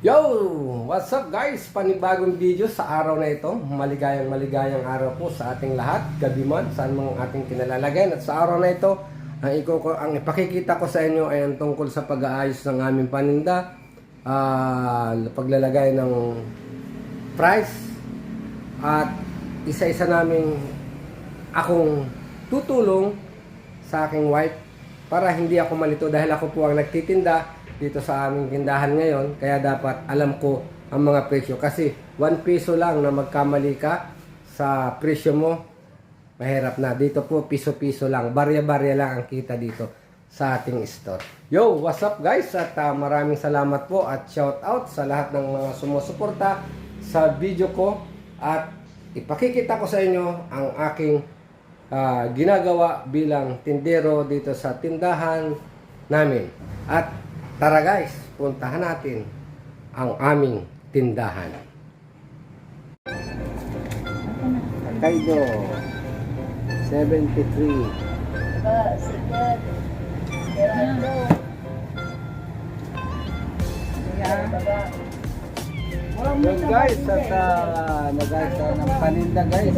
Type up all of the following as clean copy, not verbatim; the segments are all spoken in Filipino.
Yo! What's up guys? Panibagong video sa araw na ito. Maligayang araw po sa ating lahat. Gabi man, saan mang ating kinalalagyan. At sa araw na ito, ang ipakikita ko sa inyo ay ang tungkol sa pag-aayos ng aming paninda. Paglalagay ng price. At isa-isa naming akong tutulong sa aking wife para hindi ako malito dahil ako po ang nagtitinda dito sa aming tindahan ngayon, kaya dapat alam ko ang mga presyo kasi 1 piso lang na magkamali ka sa presyo mo, mahirap na. Dito po piso-piso lang, barya-barya lang ang kita dito sa ating store. Yo, what's up guys? At maraming salamat po at shout out sa lahat ng mga sumusuporta sa video ko at ipakikita ko sa inyo ang aking ginagawa bilang tindero dito sa tindahan namin. At tara guys, puntahan natin ang aming tindahan. Kaido 73. Yan guys, at nag-ayos ng paninda guys.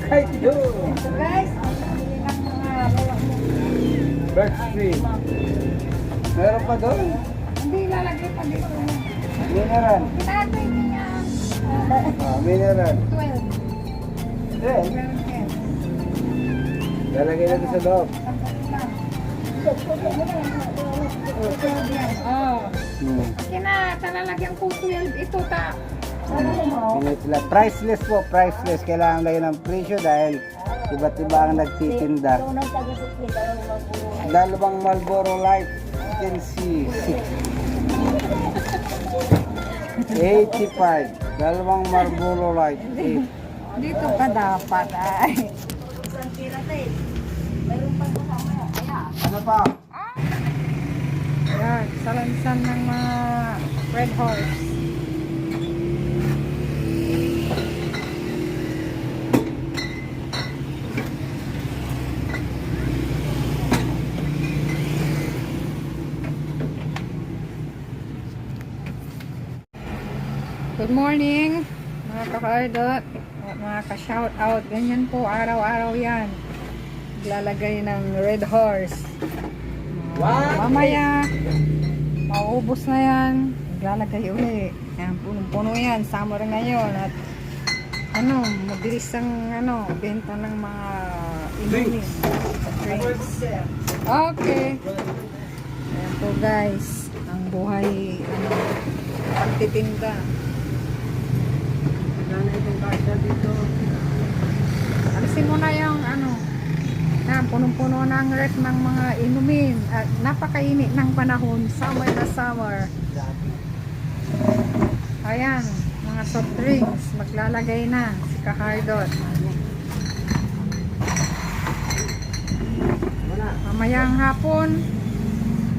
Kaido Guys, Birch tree. Meron pa doon? hindi lalagay pa dito. Mineral. Kinatoy niya. Mineral. 12. Eh, lalagay natin sa loob. Oh. Kinalalagyan ko 12. Ito ta. Priceless po, priceless. Kailangan lagyan ng presyo dahil iba't iba ang nagtitinda. Dalawang Marlboro Light, you can see 85. Dalawang Marlboro Light, 8. Dito pa dapat ay. Ano pa? Yan, salansan ng mga Red Horse. Good morning mga ka-ardot at mga ka-shoutout. Ganyan po, araw-araw yan. Lalagay ng Red Horse. Mamaya, maubos na yan. Lalagay uli. Yan, punong-puno yan. Summer ngayon. At mabilis ang benta ng mga inumin. Drinks. Okay. Ayan po guys. Ang buhay, pagtitinda. Alisin mo na yung punong-puno ng ref ng mga inumin at napakainit ng panahon, summer na summer. Ayan, mga soft drinks maglalagay na si Kahardot. Mamayang hapon,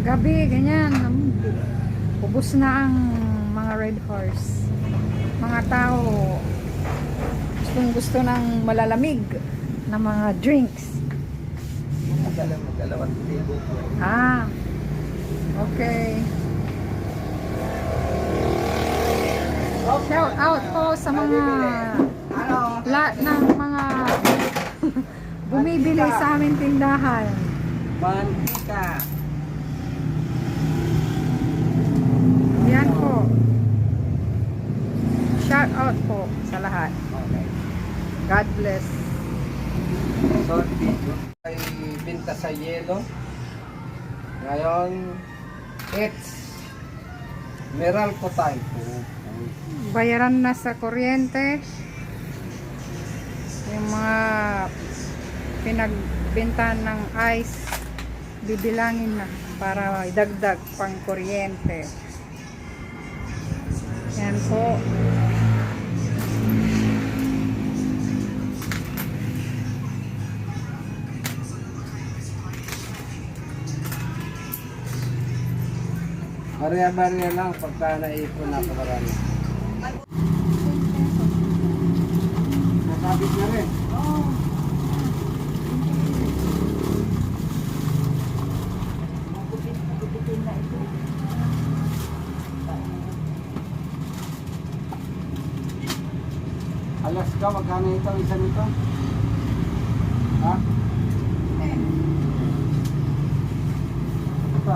gabi, ganyan, ubos na ang mga Red Horse. Mga tao gusto ng malalamig na mga drinks. Okay. Shout out po sa mga lahat ng mga bumibili sa aming tindahan. Mantika. Yan po. Shout out po sa lahat. Okay. God bless. So, video ay binta sa yelo. Ngayon, it's Meralco time. Bayaran na sa kuryente. Yung mga pinagbenta ng ice, bibilangin na para idagdag pang kuryente. Yan po. Barya-barya lang pagka naipon na pakarami. Nakabit na rin. Alaska, magkano ito? Isa nito? Ha? Ito.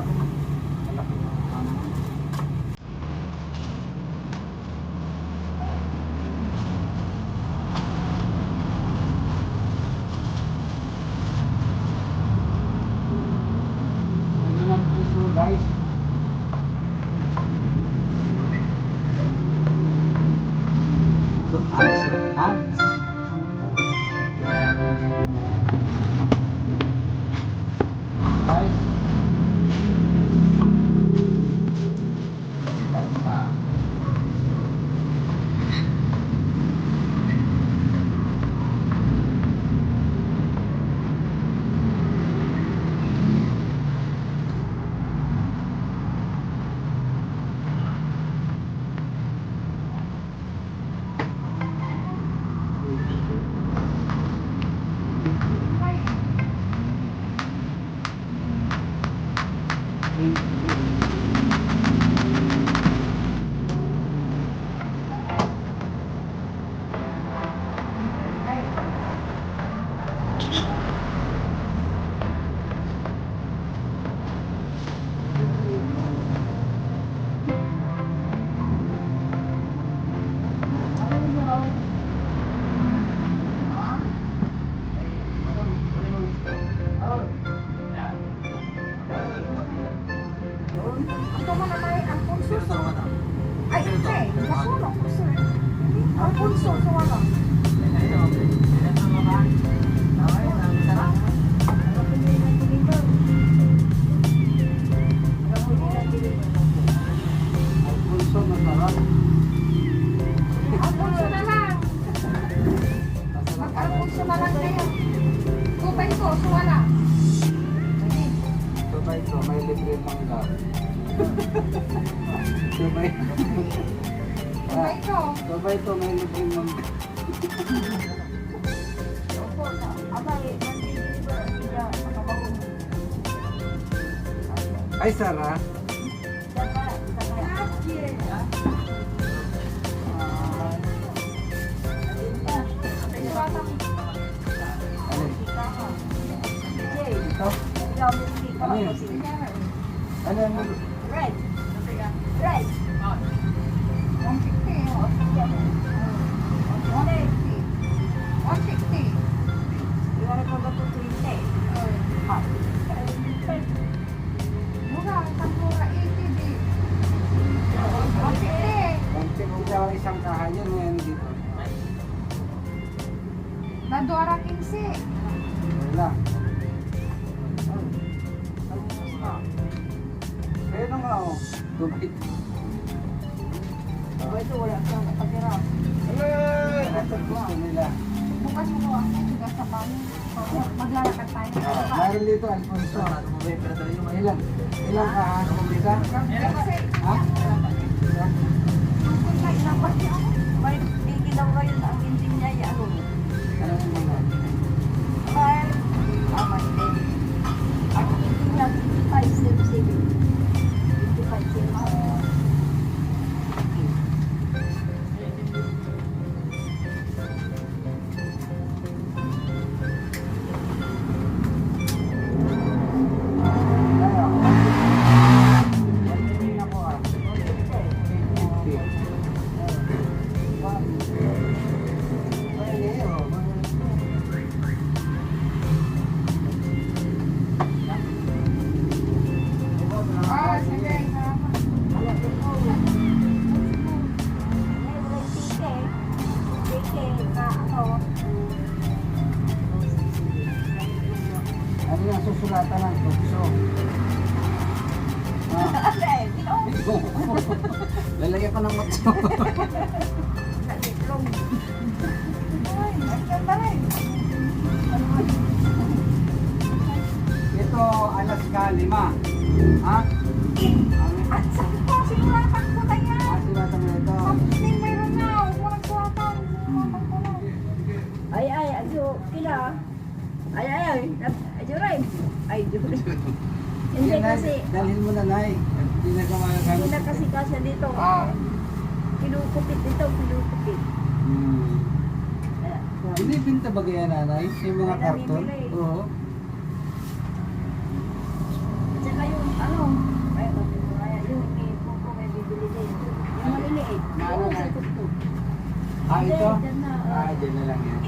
Guys, Ito mo na may Alfonso. Ay, hindi. Nasunog ko sir. Alfonso, suwala. Alfonso, masarap. Alfonso na lang. Mag-Alfonso na lang kayo. Kupay ko, suwala. Sabay ito, may libre mangga. Sabay. Kupay ko. Sabay ito, may libre mangga. Ay, Sarah. Ano? Ito? Ano yun? Ano yan? Red. Red. 150. 150. Mura, isang mura, 80 di. 150. Konti kung siya isang kahan yun, yan dito. Naduara 15. Wala. Kaya na nga, oh. Tubig. Ito wala kang nakatira. Ito gusto nila. Bukas mo ang tugas sa bahay. Maglalakad tayo. Mayroon dito, Alfonso. Ilan? Ilang kahan? Isa? Ha? Isa? Ano yung mga? Ah, sige. Ano yung susulatan ng tukso? Lalagyan ko ng matso. Ito, Alaska 5. Ha? At sabi ko, sinulatan ko na yan. Asinatan mo ito. Something mayroon na. Huwag mo nagsuwatan. Sinulatan ko na. Ay, ayo, kila. Ay, ayo, Ray. Ay, hindi kasi, Dalhin mo na, Nay. Hindi na ka magagamit. hindi na kasi kasya dito. Ah. Pinukupit dito, pinukupit. Hmm. Binibinta ba kaya nanay? Yung mga Ay, karton? namimili. Oo. At saka yung ano, ay, yung may pupo may bibili din. Yung maliliit. Ano Oo, na? sa tuktok. Ah, ito? Hindi, dyan na, Ah, dyan na lang yan.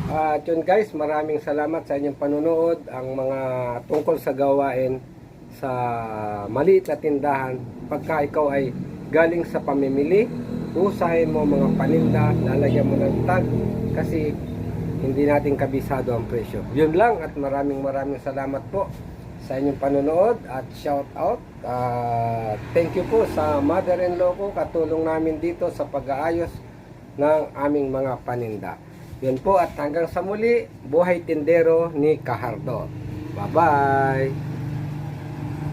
At yun guys, maraming salamat sa inyong panunood. Ang mga tungkol sa gawain sa maliit na tindahan. Pagka ikaw ay galing sa pamimili, usahin mo mga paninda, lalagyan mo ng tag kasi hindi natin kabisado ang presyo. Yun lang at maraming salamat po sa inyong panonood at shout out. Thank you po sa mother-in-law ko, katulong namin dito sa pag-aayos ng aming mga paninda. Yun po at hanggang sa muli, buhay tindero ni Kahardo. Bye-bye!